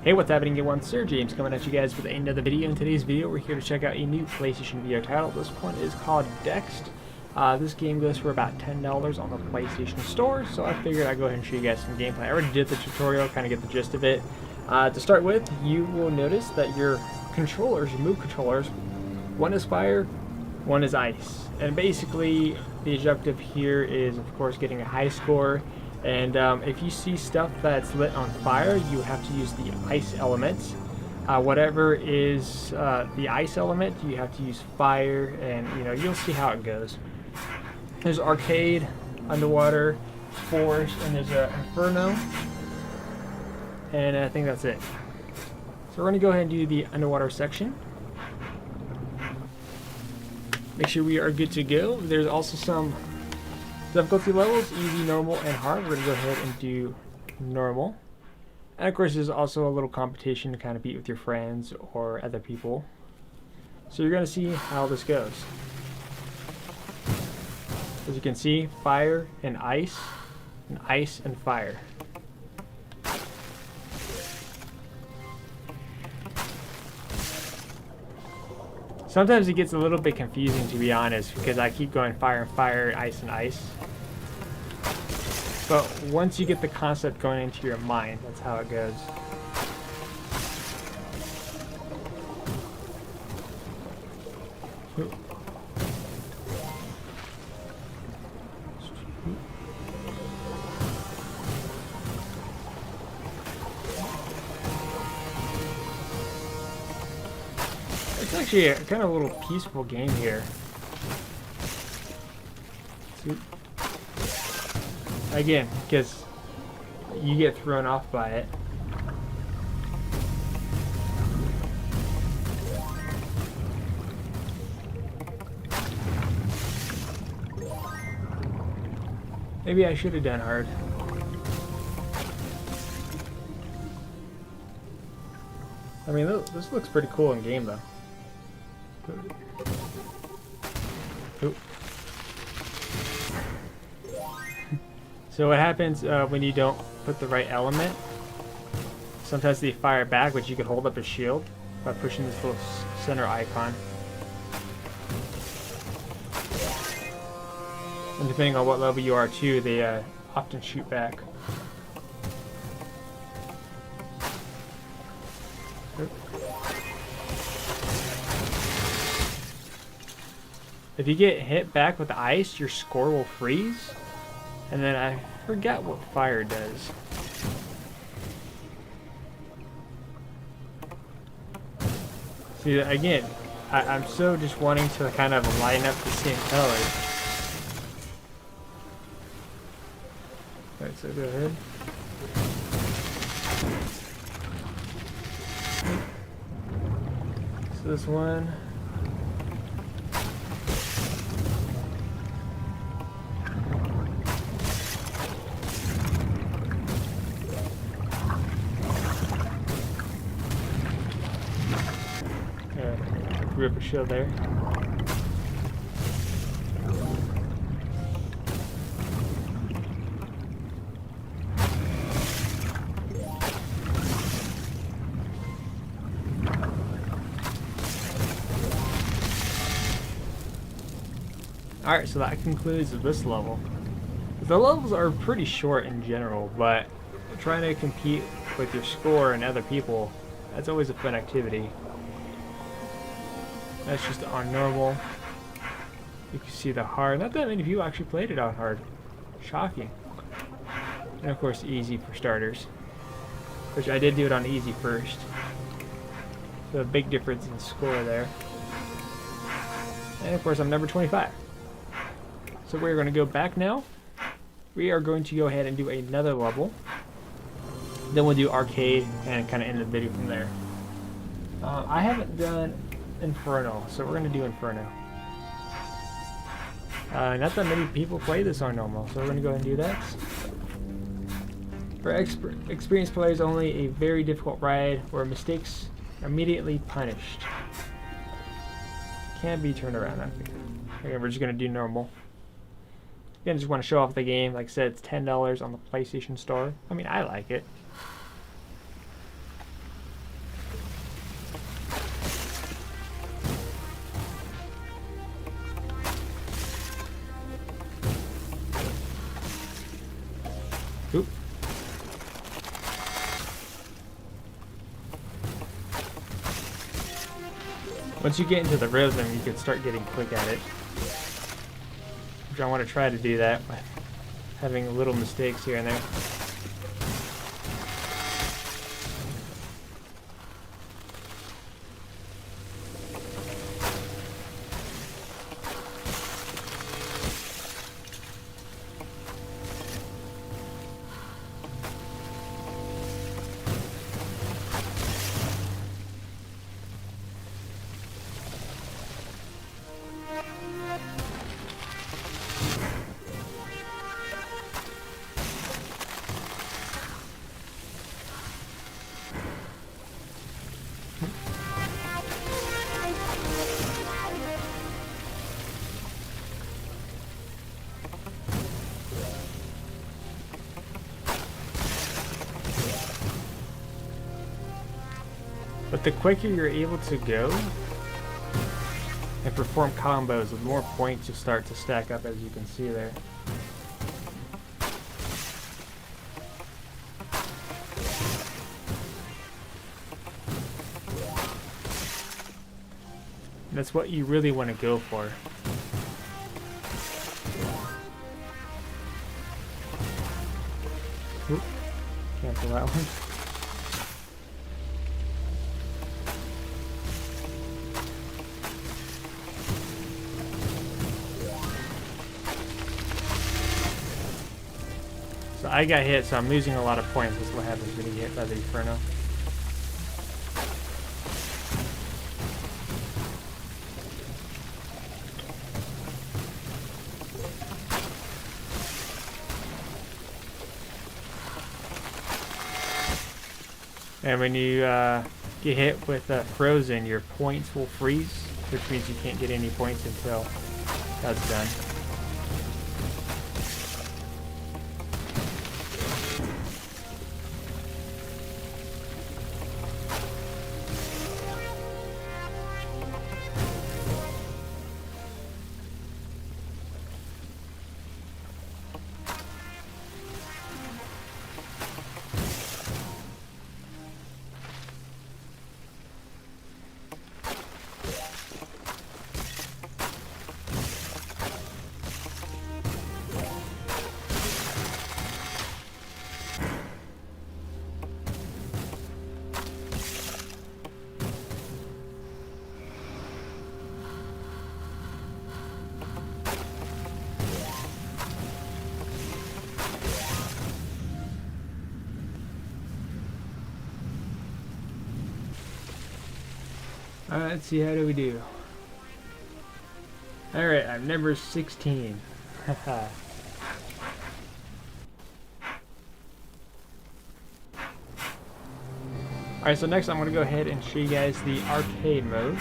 Hey, what's happening, everyone? SirJames coming at you guys with another video. In today's video, we're here to check out a new PlayStation video title. This one is called Dexed. This game goes for about $10 on the PlayStation Store, so I figured I'd go ahead and show you guys some gameplay. I already did the tutorial, kind of get the gist of it. To start with, you will notice that your controllers, your move controllers, one is fire, one is ice. And basically, the objective here is, of course, getting a high score. And if you see stuff that's lit on fire, you have to use the ice elements. Whatever is the ice element, you have to use fire, and you'll see how it goes. There's arcade, underwater, forest, and there's an inferno, and I think that's it. So we're gonna go ahead and do the underwater section. Make sure we are good to go. There's also some difficulty levels, easy, normal, and hard. We're going to go ahead and do normal. And of course, there's also a little competition to kind of beat with your friends or other people. So you're going to see how this goes. As you can see, fire and ice and fire. Sometimes it gets a little bit confusing, to be honest, because I keep going fire and fire, ice and ice. But once you get the concept going into your mind, that's how it goes. Ooh. It's actually a kind of a little peaceful game here. Again, because you get thrown off by it. Maybe I should have done hard. I mean, this looks pretty cool in game, though. Oop. So what happens when you don't put the right element? Sometimes they fire back, but you can hold up a shield by pushing this little center icon. And depending on what level you are too, they often shoot back. Oop. If you get hit back with ice, your score will freeze. And then I forgot what fire does. See, again, I'm so just wanting to kind of line up the same colors. Alright, so go ahead. So this one. Rip a shield there. Alright, so that concludes this level. The levels are pretty short in general, but trying to compete with your score and other people, that's always a fun activity. That's just on normal. You can see the hard. Not that many people actually played it on hard. Shocking. And of course easy for starters, which I did do it on easy first. So a big difference in score there. And of course I'm number 25. So we're going to go back now. We are going to go ahead and do another level. Then we'll do arcade and kind of end the video from there. I haven't done Inferno, so we're going to do Inferno. Not that many people play this on normal, so we're going to go ahead and do that. For experienced players only, a very difficult ride where mistakes are immediately punished. Can't be turned around, I think. Okay, we're just going to do normal. Again, just want to show off the game. Like I said, it's $10 on the PlayStation Store. I mean, I like it. Oop. Once you get into the rhythm, you can start getting quick at it. Which I want to try to do that by having little mistakes here and there. But the quicker you're able to go and perform combos, the more points you start to stack up, as you can see there. And that's what you really want to go for. Oop, cancel that one. So I got hit, so I'm losing a lot of points. That's what happens when you get hit by the Inferno. And when you get hit with Frozen, your points will freeze, which means you can't get any points until that's done. Alright, let's see, how do we do? Alright, I'm number 16. Haha. Alright, so next I'm going to go ahead and show you guys the arcade mode.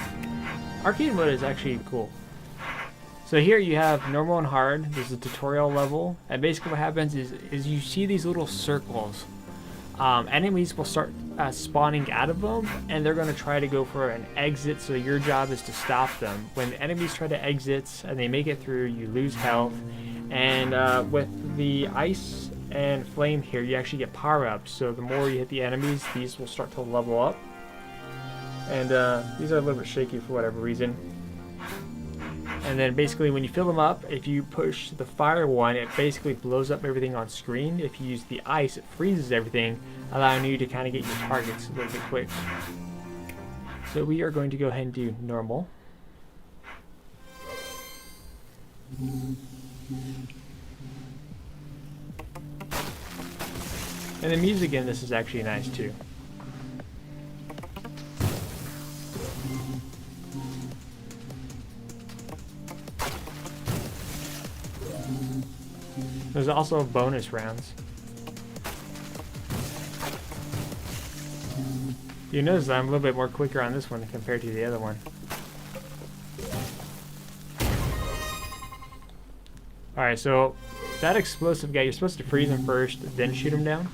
Arcade mode is actually cool. So here you have normal and hard. There's a tutorial level. And basically what happens is you see these little circles. Enemies will start spawning out of them, and they're going to try to go for an exit, so your job is to stop them. When enemies try to exit and they make it through, you lose health. And with the ice and flame here, you actually get power-ups, so the more you hit the enemies, these will start to level up. And these are a little bit shaky for whatever reason. And then basically when you fill them up, if you push the fire one, it basically blows up everything on screen. If you use the ice, it freezes everything, allowing you to kind of get your targets a little bit quick. So we are going to go ahead and do normal. And the music in this is actually nice too. There's also bonus rounds. You notice that I'm a little bit more quicker on this one compared to the other one. Alright, so that explosive guy, you're supposed to freeze him first, then shoot him down.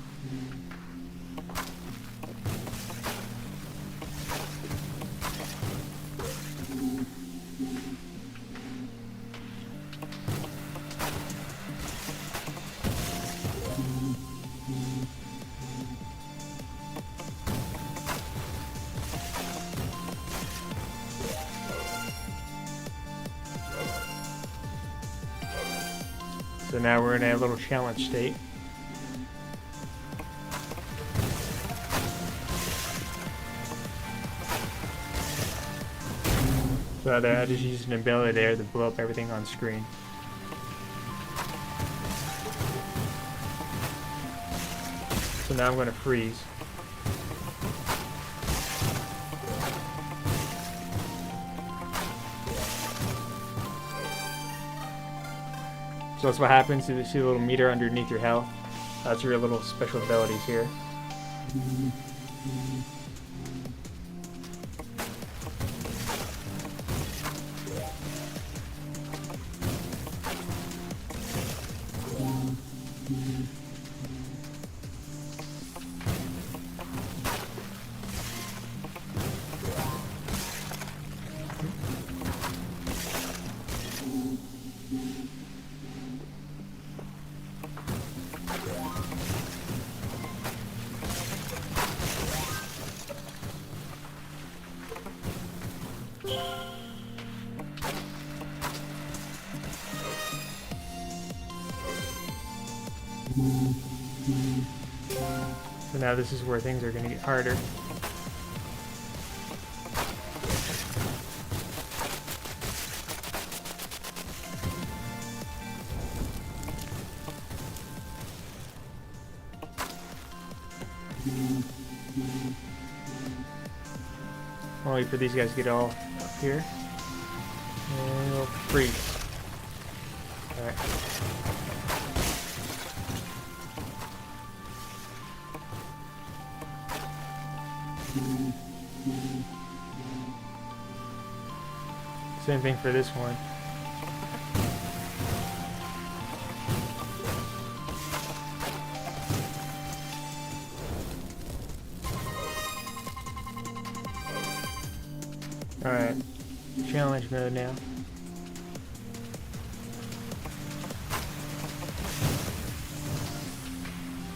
So now we're in a little challenge state. So there, I just used an ability there to blow up everything on screen. So now I'm going to freeze. So that's what happens. You see the little meter underneath your health. That's your little special abilities here. So now this is where things are going to get harder. I'll wait for these guys to get all up here. And we'll freeze. Alright. Same thing for this one. Alright, challenge mode now.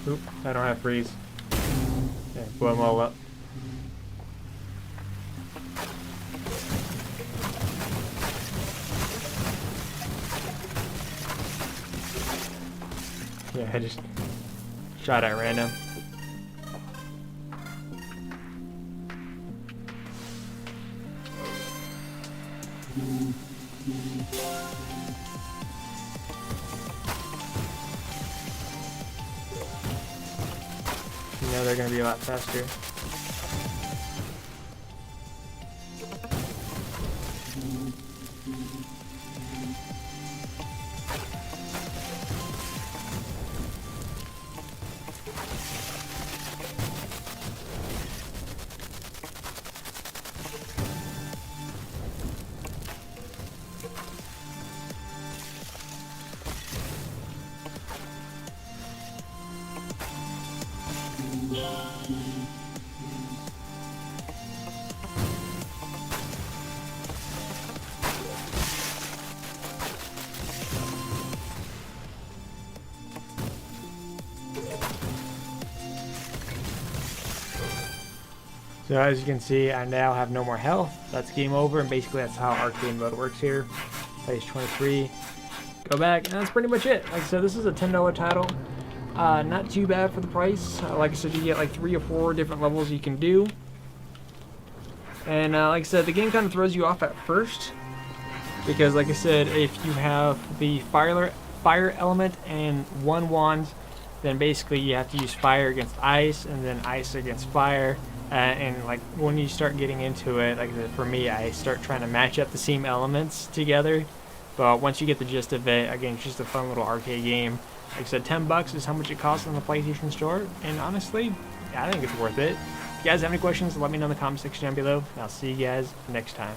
Oop, I don't have freeze. Yeah, blow them all up. Yeah, I just shot at random. Now they're going to be a lot faster. So as you can see, I now have no more health. That's game over, and basically that's how arcade mode works here. Place 23, go back, and that's pretty much it. Like I said, this is a $10 title. Not too bad for the price. Like I said, you get like 3 or 4 different levels you can do. And like I said, the game kind of throws you off at first. Because like I said, if you have the fire element and 1 wand, then basically you have to use fire against ice, and then ice against fire. And like when you start getting into it, like for me, I start trying to match up the same elements together. But once you get the gist of it, again, it's just a fun little arcade game. Like I said, $10 is how much it costs on the PlayStation Store, and honestly, I think it's worth it. If you guys have any questions, let me know in the comment section down below, and I'll see you guys next time.